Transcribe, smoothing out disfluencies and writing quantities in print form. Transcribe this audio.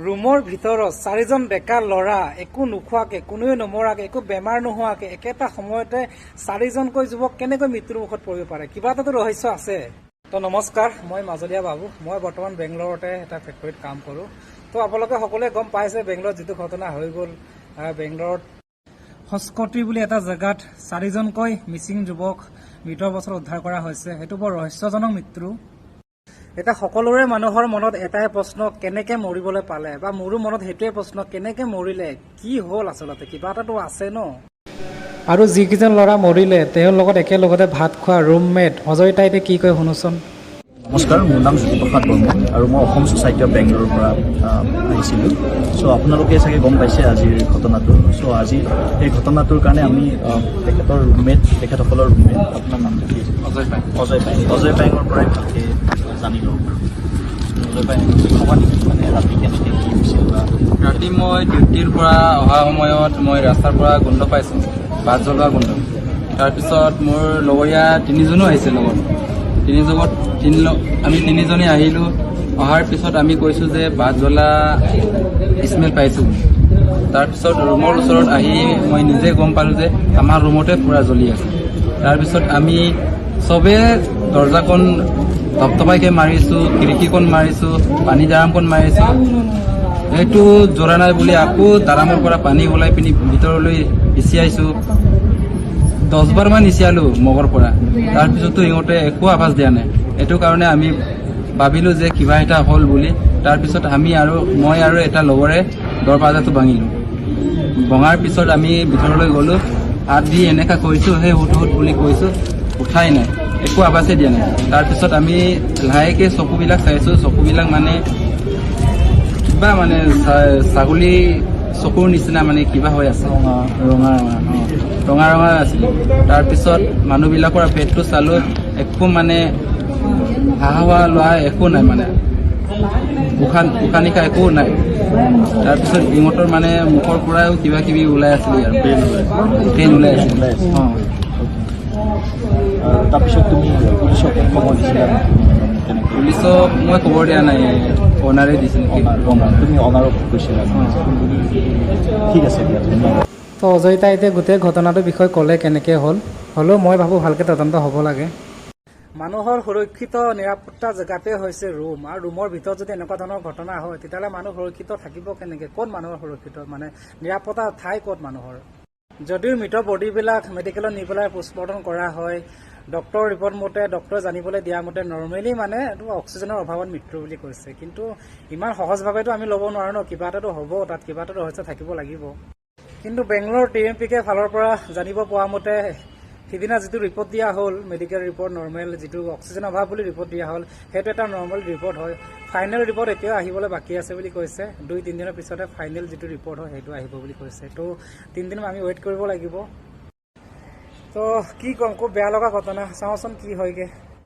ৰুমৰ ভিতৰত চাৰিজন ডেকা ল'ৰা একো নোখোৱাকে কোনোৱে নমৰাকে একো বেমাৰ নোহোৱাকে একেটা সময়তে চাৰিজনকৈ যুৱক কেনেকৈ মৃত্যুৰ মুখত পৰিব পাৰে কিবা এটাতো ৰহস্য আছে। তো নমস্কাৰ, মই মাজলীয়া বাবু। মই বৰ্তমান বেংগলোৰতে এটা ফেক্টৰীত কাম কৰোঁ। তো আপোনালোকে সকলোৱে গম পাইছে বেংগলোৰত যিটো ঘটনা হৈ গ'ল। বেংগলোৰত হস্কটি বুলি এটা জেগাত চাৰিজনকৈ মিচিং যুৱক মৃত অৱস্থাত উদ্ধাৰ কৰা হৈছে। সেইটো বৰ ৰহস্যজনক মৃত্যু। এতিয়া সকলোৰে মানুহৰ মনত এটাই প্ৰশ্ন, কেনেকে মৰিবলৈ পালে, বা মোৰো মনত সেইটোৱে প্ৰশ্ন, কেনেকে মৰিলে, কি হ'ল আচলতে, কিবা এটাতো আছে ন। আৰু যিকেইজন ল'ৰা মৰিলে তেওঁৰ লগত একেলগতে ভাত খোৱা ৰুমমেট অজয় তাইতে কি কয় শুনোচোন। নমস্কাৰ, মোৰ নাম জ্যোতিপ্ৰসাদ বৰ্মন আৰু মই অসম ছ'চাইটি অফ বেংগলোৰৰ পৰা আহিছিলোঁ। চ' আপোনালোকে চাগে গম পাইছে আজিৰ ঘটনাটো। চ' আজি এই ঘটনাটোৰ কাৰণে আমি তেখেতসকলৰ ৰুমমেট, আপোনাৰ নামটো কি? অজয় পায়েঙৰ পৰাই ভালকৈ জানি লওঁ। অজয় পায়েং ক'বা নেকি, মানে ৰাতি কেনেকৈ কি হৈছিল? ৰাতি মই ডিউটিৰ পৰা অহা সময়ত মই ৰাস্তাৰ পৰা গোন্ধ পাইছোঁ, বাছ জ্বলোৱা গোন্ধ। তাৰপিছত মোৰ লগৰীয়া তিনিজনো আহিছে লগত। আমি তিনিজনে আহিলোঁ। অহাৰ পিছত আমি কৈছোঁ যে বাছ জ্বলা স্মেল পাইছোঁ। তাৰপিছত ৰুমৰ ওচৰত আহি মই নিজে গম পালোঁ যে আমাৰ ৰুমতে পূৰা জ্বলি আছে। তাৰপিছত আমি চবে দৰ্জাখন ধপধপাইকৈ মাৰিছোঁ, খিৰিকীখন মাৰিছোঁ, পানী জাৰামখন মাৰিছোঁ। সেইটো জ্বলা নাই বুলি আকৌ দাৰামৰ পৰা পানী ওলাই পিনি ভিতৰলৈ ইচিয়াইছোঁ। 10 বাৰমান ইচিয়ালোঁ মগৰ পৰা। তাৰপিছতো সিহঁতে একো আৱাজ দিয়া নাই। এইটো কাৰণে আমি ভাবিলোঁ যে কিবা এটা হ'ল বুলি। তাৰপিছত মই আৰু এটা লগৰে দৰৱাজাটো ভাঙিলোঁ। ভঙাৰ পিছত আমি ভিতৰলৈ গ'লোঁ। হাত দি এনেকুৱা কৈছোঁ, সেই হুট বুলি কৈছোঁ, উঠাই নাই, একো আৱাজেই দিয়া নাই। তাৰপিছত আমি লাহেকৈ চকুবিলাক চাইছোঁ। চকুবিলাক মানে কিবা মানে ছাগলী চকুৰ নিচিনা মানে কিবা হৈ আছে, ৰঙা আছিলে। তাৰপিছত মানুহবিলাকৰ পেটটো চালোঁ, একো মানে হাৱা লোৱা একো নাই, মানে উশাহ নিশাহ একো নাই। তাৰপিছত ইহঁতৰ মানে মুখৰ পৰাও কিবা কিবি ওলাই আছিলে আৰু ট্ৰেইন ওলাই আছিলে। তাৰপিছত তুমি পুলিচক খবৰ দিছিলা? পুলিচক মই খবৰ দিয়া নাই, অনাৰে দিছিল। তুমি অনাৰক কৈছিলা? ঠিক আছে দিয়া, ধন্যবাদ। তো অজয় তাইতে গোটেই ঘটনাটোৰ বিষয়ে ক'লে কেনেকৈ হ'লেও মই ভাবোঁ ভালকৈ তদন্ত হ'ব লাগে। মানুহৰ সুৰক্ষিত নিৰাপত্তা জেগাতে হৈছে ৰুম, আৰু ৰুমৰ ভিতৰত যদি এনেকুৱা ধৰণৰ ঘটনা হয় তেতিয়াহ'লে মানুহ সুৰক্ষিত থাকিব কেনেকৈ? ক'ত মানুহৰ সুৰক্ষিত, মানে নিৰাপত্তা ঠাই ক'ত মানুহৰ? যদিও মৃত বডিবিলাক মেডিকেলত নি পেলাই পোষ্টমৰ্টম কৰা হয়, ডক্টৰৰ ৰিপৰ্ট মতে, ডক্টৰে জানিবলৈ দিয়া মতে নৰ্মেলি মানে এইটো অক্সিজেনৰ অভাৱত মৃত্যু বুলি কৈছে। কিন্তু ইমান সহজভাৱেতো আমি ল'ব নোৱাৰোঁ ন, কিবা এটাতো হ'ব, তাত কিবা এটা ৰহস্য থাকিব লাগিব। কিন্তু বেংগলোৰ TMPK ফালৰ পৰা জানিব পোৱা মতে সিদিনা যিটো ৰিপৰ্ট দিয়া হ'ল, মেডিকেল ৰিপৰ্ট নৰ্মেল, যিটো অক্সিজেন অভাৱ বুলি ৰিপৰ্ট দিয়া হ'ল, সেইটো এটা নৰ্মেল ৰিপৰ্ট হয়। ফাইনেল ৰিপৰ্ট এতিয়াও আহিবলৈ বাকী আছে বুলি কৈছে। 2-3 দিনৰ পিছতে ফাইনেল যিটো ৰিপৰ্ট হয় সেইটো আহিব বুলি কৈছে। তো 3 দিন আমি ৱেইট কৰিব লাগিব। তো কি ক'ম, খুব বেয়া লগা ঘটনা। চাওঁচোন কি হয়গৈ।